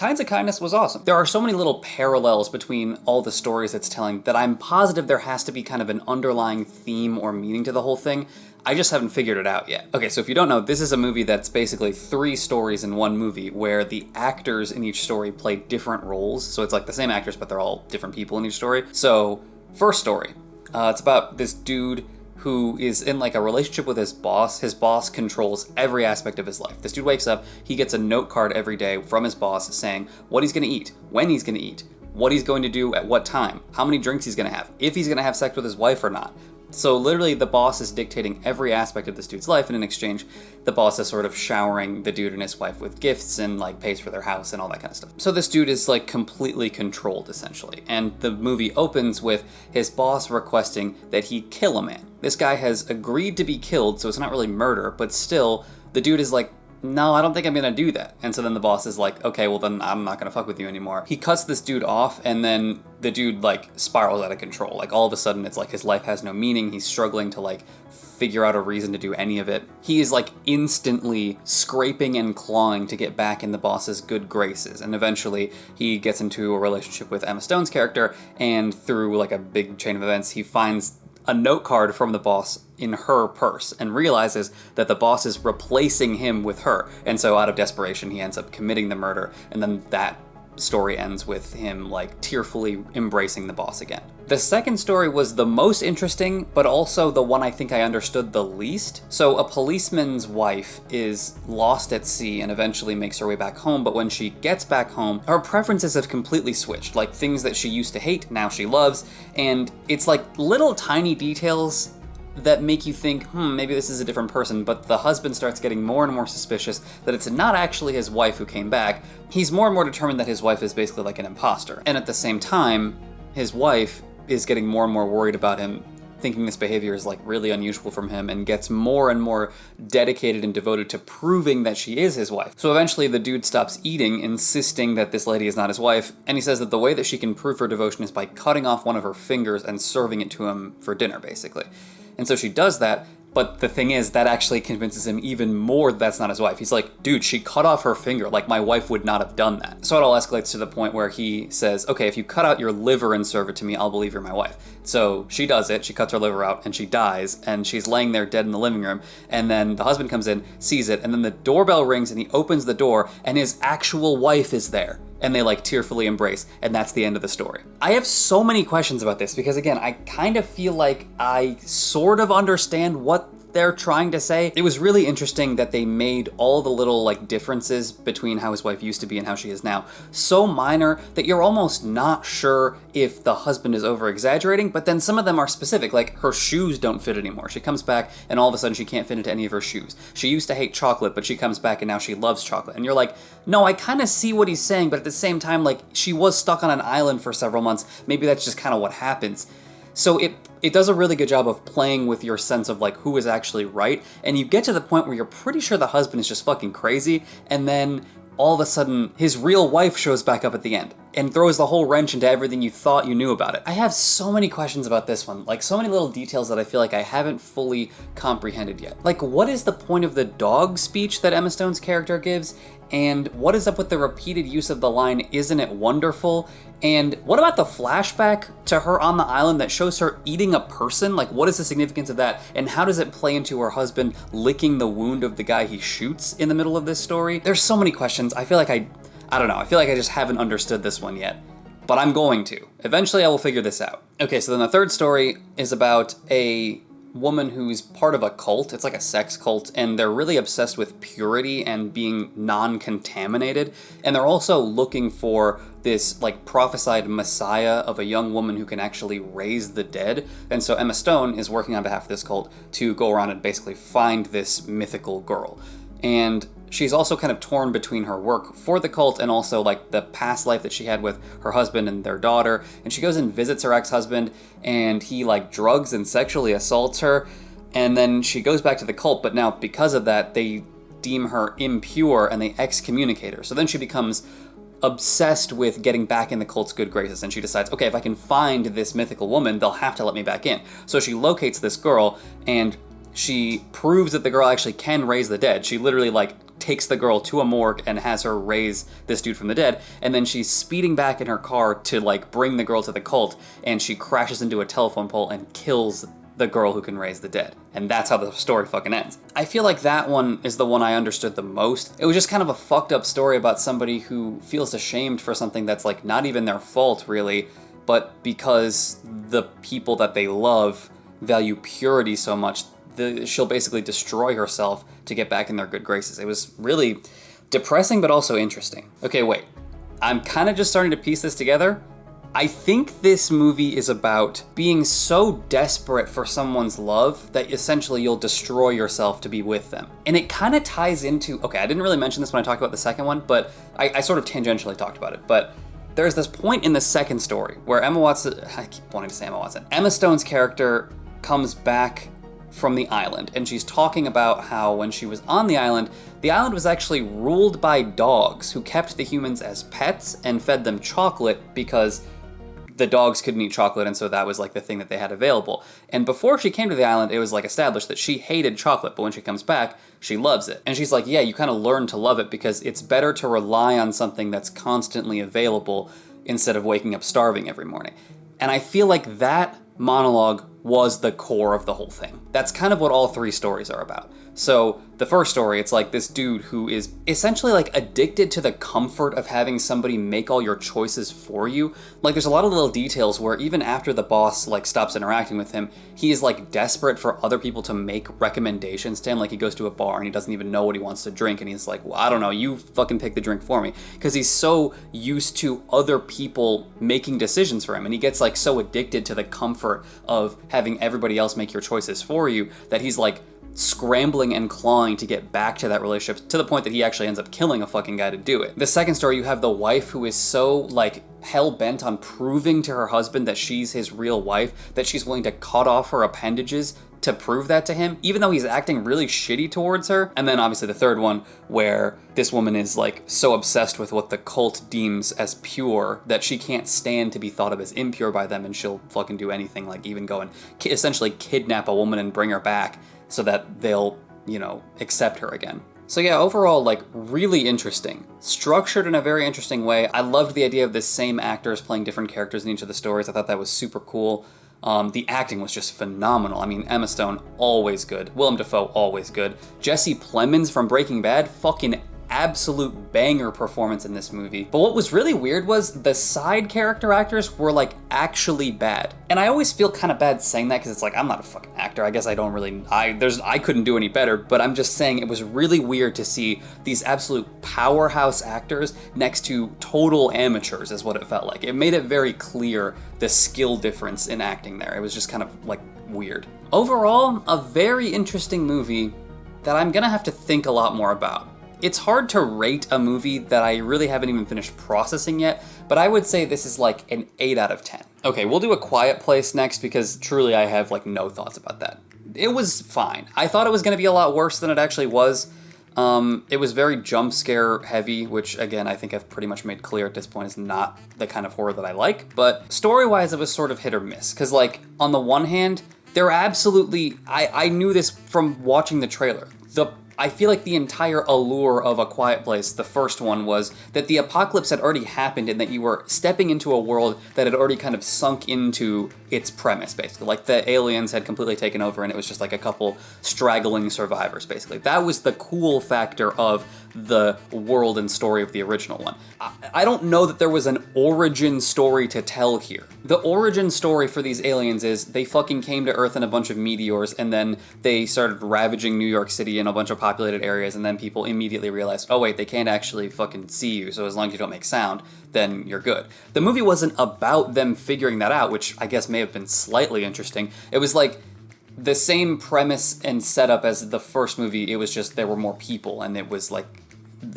Kinds of Kindness was awesome. There are so many little parallels between all the stories it's telling that I'm positive there has to be kind of an underlying theme or meaning to the whole thing. I just haven't figured it out yet. Okay, so if you don't know, this is a movie that's basically 3 stories in one movie where the actors in each story play different roles. So it's like the same actors, but they're all different people in each story. So, first story. It's about this dude who is in like a relationship with his boss. His boss controls every aspect of his life. This dude wakes up, he gets a note card every day from his boss saying what he's gonna eat, when he's gonna eat, what he's going to do at what time, how many drinks he's gonna have, if he's gonna have sex with his wife or not. So literally the boss is dictating every aspect of this dude's life, and in exchange, the boss is sort of showering the dude and his wife with gifts and like pays for their house and all that kind of stuff. So this dude is like completely controlled essentially. And the movie opens with his boss requesting that he kill a man. This guy has agreed to be killed, so it's not really murder, but still the dude is like, no, I don't think I'm gonna do that. And so then the boss is like, okay, well then I'm not gonna fuck with you anymore. He cuts this dude off, and then the dude like spirals out of control. Like all of a sudden it's like his life has no meaning. He's struggling to like figure out a reason to do any of it. He is like instantly scraping and clawing to get back in the boss's good graces. And eventually he gets into a relationship with Emma Stone's character, and through like a big chain of events, he finds a note card from the boss in her purse and realizes that the boss is replacing him with her. And so out of desperation, he ends up committing the murder. And then that story ends with him like tearfully embracing the boss again. The second story was the most interesting, but also the one I think I understood the least. So a policeman's wife is lost at sea and eventually makes her way back home, but when she gets back home, her preferences have completely switched. Like things that she used to hate, now she loves, and it's like little tiny details that make you think, maybe this is a different person, but the husband starts getting more and more suspicious that it's not actually his wife who came back. He's more and more determined that his wife is basically like an imposter. And at the same time, his wife is getting more and more worried about him, thinking this behavior is like really unusual from him, and gets more and more dedicated and devoted to proving that she is his wife. So eventually the dude stops eating, insisting that this lady is not his wife, and he says that the way that she can prove her devotion is by cutting off one of her fingers and serving it to him for dinner, basically. And so she does that, but the thing is, that actually convinces him even more that that's not his wife. He's like, dude, she cut off her finger, like my wife would not have done that. So it all escalates to the point where he says, okay, if you cut out your liver and serve it to me, I'll believe you're my wife. So she does it, she cuts her liver out, and she dies, and she's laying there dead in the living room, and then the husband comes in, sees it, and then the doorbell rings, and he opens the door, and his actual wife is there. And they like tearfully embrace, and that's the end of the story. I have so many questions about this because again, I kind of feel like I sort of understand what they're trying to say. It was really interesting that they made all the little like differences between how his wife used to be and how she is now so minor that you're almost not sure if the husband is over exaggerating, but then some of them are specific, like her shoes don't fit anymore. She comes back and all of a sudden she can't fit into any of her shoes. She used to hate chocolate, but she comes back and now she loves chocolate. And you're like, no, I kind of see what he's saying, but at the same time, like she was stuck on an island for several months. Maybe that's just kind of what happens. So it does a really good job of playing with your sense of like who is actually right, and you get to the point where you're pretty sure the husband is just fucking crazy, and then all of a sudden his real wife shows back up at the end and throws the whole wrench into everything you thought you knew about it. I have so many questions about this one, like so many little details that I feel like I haven't fully comprehended yet. Like, what is the point of the dog speech that Emma Stone's character gives? And what is up with the repeated use of the line, "Isn't it wonderful?" And what about the flashback to her on the island that shows her eating a person? Like, what is the significance of that? And how does it play into her husband licking the wound of the guy he shoots in the middle of this story? There's so many questions. I feel like I don't know. I feel like I just haven't understood this one yet. But I'm going to. Eventually I will figure this out. Okay, so then the third story is about a woman who's part of a cult. It's like a sex cult, and they're really obsessed with purity and being non-contaminated. And they're also looking for this like prophesied messiah of a young woman who can actually raise the dead. And so Emma Stone is working on behalf of this cult to go around and basically find this mythical girl. And she's also kind of torn between her work for the cult and also like the past life that she had with her husband and their daughter. And she goes and visits her ex-husband, and he like drugs and sexually assaults her. And then she goes back to the cult, but now because of that, they deem her impure and they excommunicate her. So then she becomes obsessed with getting back in the cult's good graces, and she decides, okay, if I can find this mythical woman, they'll have to let me back in. So she locates this girl, and she proves that the girl actually can raise the dead. She literally like takes the girl to a morgue and has her raise this dude from the dead, and then she's speeding back in her car to like bring the girl to the cult, and she crashes into a telephone pole and kills the girl who can raise the dead. And that's how the story fucking ends. I feel like that one is the one I understood the most. It was just kind of a fucked up story about somebody who feels ashamed for something that's like not even their fault really, but because the people that they love value purity so much, she'll basically destroy herself to get back in their good graces. It was really depressing, but also interesting. Okay, wait. I'm kind of just starting to piece this together. I think this movie is about being so desperate for someone's love that essentially you'll destroy yourself to be with them. And it kind of ties into, okay, I didn't really mention this when I talked about the second one, but I sort of tangentially talked about it. But there's this point in the second story where I keep wanting to say Emma Watson. Emma Stone's character comes back from the island, and she's talking about how when she was on the island was actually ruled by dogs who kept the humans as pets and fed them chocolate because the dogs couldn't eat chocolate, and so that was like the thing that they had available. And before she came to the island, it was like established that she hated chocolate, but when she comes back, she loves it. And she's like, yeah, you kind of learn to love it because it's better to rely on something that's constantly available instead of waking up starving every morning. And I feel like that monologue was the core of the whole thing. That's kind of what all three stories are about. So the first story, it's like this dude who is essentially like addicted to the comfort of having somebody make all your choices for you. Like there's a lot of little details where even after the boss like stops interacting with him, he is like desperate for other people to make recommendations to him. Like he goes to a bar and he doesn't even know what he wants to drink, and he's like, well, I don't know, you fucking pick the drink for me. Because he's so used to other people making decisions for him, and he gets like so addicted to the comfort of having everybody else make your choices for you that he's like scrambling and clawing to get back to that relationship, to the point that he actually ends up killing a fucking guy to do it. The second story, you have the wife who is so like hell-bent on proving to her husband that she's his real wife that she's willing to cut off her appendages to prove that to him, even though he's acting really shitty towards her. And then obviously the third one, where this woman is like so obsessed with what the cult deems as pure that she can't stand to be thought of as impure by them, and she'll fucking do anything, like even go and essentially kidnap a woman and bring her back so that they'll, you know, accept her again. So yeah, overall, like, really interesting. Structured in a very interesting way. I loved the idea of the same actors playing different characters in each of the stories. I thought that was super cool. The acting was just phenomenal. I mean, Emma Stone, always good. Willem Dafoe, always good. Jesse Plemons from Breaking Bad, fucking absolute banger performance in this movie. But what was really weird was the side character actors were like actually bad. And I always feel kind of bad saying that because it's like, I'm not a fucking actor. I guess I don't really, I couldn't do any better, but I'm just saying it was really weird to see these absolute powerhouse actors next to total amateurs is what it felt like. It made it very clear the skill difference in acting there. It was just kind of like weird. Overall, a very interesting movie that I'm gonna have to think a lot more about. It's hard to rate a movie that I really haven't even finished processing yet, but I would say this is like an 8 out of 10. Okay, we'll do A Quiet Place next because truly I have like no thoughts about that. It was fine. I thought it was going to be a lot worse than it actually was. It was very jump scare heavy, which again, I think I've pretty much made clear at this point is not the kind of horror that I like, but story-wise it was sort of hit or miss. Because like, on the one hand, they're absolutely, I knew this from watching the trailer. I feel like the entire allure of A Quiet Place, the first one, was that the apocalypse had already happened and that you were stepping into a world that had already kind of sunk into its premise, basically. Like the aliens had completely taken over and it was just like a couple straggling survivors, basically. That was the cool factor of the world and story of the original one. I don't know that there was an origin story to tell here. The origin story for these aliens is they fucking came to Earth in a bunch of meteors and then they started ravaging New York City and a bunch of populated areas, and then people immediately realized, oh wait, they can't actually fucking see you, so as long as you don't make sound, then you're good. The movie wasn't about them figuring that out, which I guess may have been slightly interesting. It was like the same premise and setup as the first movie, it was just there were more people and it was like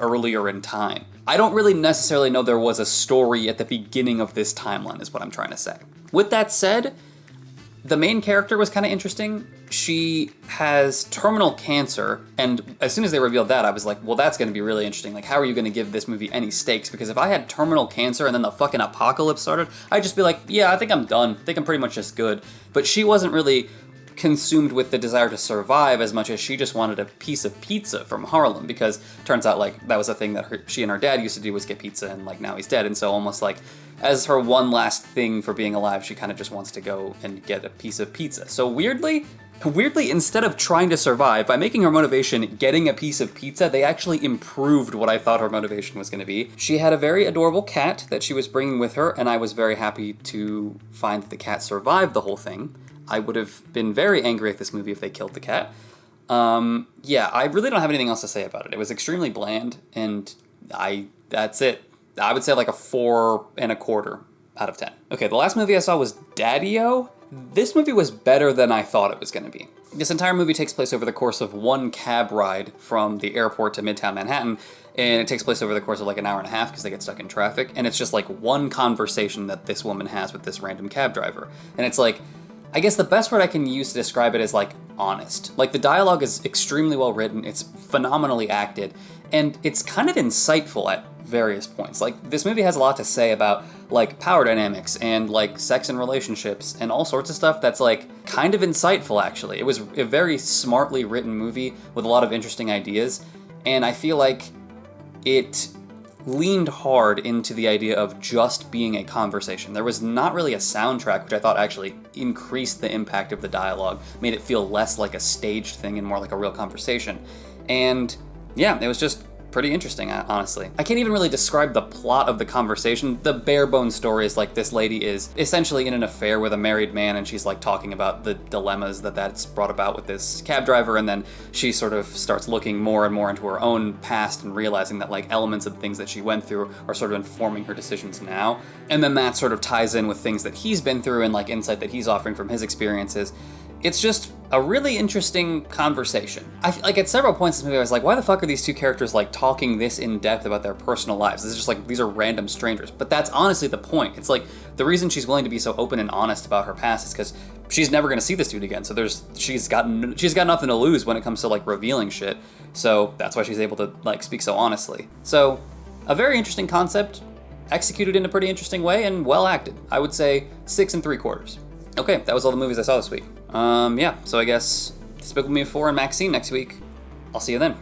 earlier in time. I don't really necessarily know there was a story at the beginning of this timeline is what I'm trying to say. With that said, the main character was kind of interesting. She has terminal cancer, and as soon as they revealed that, I was like, well, that's going to be really interesting. Like, how are you going to give this movie any stakes? Because if I had terminal cancer and then the fucking apocalypse started, I'd just be like, yeah, I think I'm done. I think I'm pretty much just good. But she wasn't really consumed with the desire to survive as much as she just wanted a piece of pizza from Harlem, because turns out like that was a thing that she and her dad used to do, was get pizza, and like now he's dead, and so almost like as her one last thing for being alive, she kind of just wants to go and get a piece of pizza. So weirdly, instead of trying to survive, by making her motivation getting a piece of pizza, they actually improved what I thought her motivation was going to be. She had a very adorable cat that she was bringing with her, and I was very happy to find that the cat survived the whole thing. I would have been very angry at this movie if they killed the cat. Yeah, I really don't have anything else to say about it. It was extremely bland, and that's it. I would say like a 4.25 out of 10. Okay, the last movie I saw was Daddio. This movie was better than I thought it was going to be. This entire movie takes place over the course of one cab ride from the airport to Midtown Manhattan, and it takes place over the course of like an hour and a half because they get stuck in traffic, and it's just like one conversation that this woman has with this random cab driver. And it's like, I guess the best word I can use to describe it is like honest. Like the dialogue is extremely well written, it's phenomenally acted, and it's kind of insightful at various points. Like this movie has a lot to say about like power dynamics and like sex and relationships and all sorts of stuff that's like kind of insightful actually. It was a very smartly written movie with a lot of interesting ideas, and I feel like it leaned hard into the idea of just being a conversation. There was not really a soundtrack, which I thought actually increased the impact of the dialogue, made it feel less like a staged thing and more like a real conversation. And yeah, it was just pretty interesting, honestly. I can't even really describe the plot of the conversation. The bare bones story is like this lady is essentially in an affair with a married man, and she's like talking about the dilemmas that's brought about with this cab driver, and then she sort of starts looking more and more into her own past and realizing that like elements of things that she went through are sort of informing her decisions now. And then that sort of ties in with things that he's been through and like insight that he's offering from his experiences. It's just a really interesting conversation. Like at several points in this movie, I was like, why the fuck are these two characters like talking this in depth about their personal lives? This is just like, these are random strangers. But that's honestly the point. It's like, the reason she's willing to be so open and honest about her past is because she's never gonna see this dude again. So she's got nothing to lose when it comes to like revealing shit. So that's why she's able to like speak so honestly. So a very interesting concept, executed in a pretty interesting way, and well acted. I would say 6.75. Okay, that was all the movies I saw this week. Yeah, so I guess Despicable Me 4 and MaXXXine next week. I'll see you then.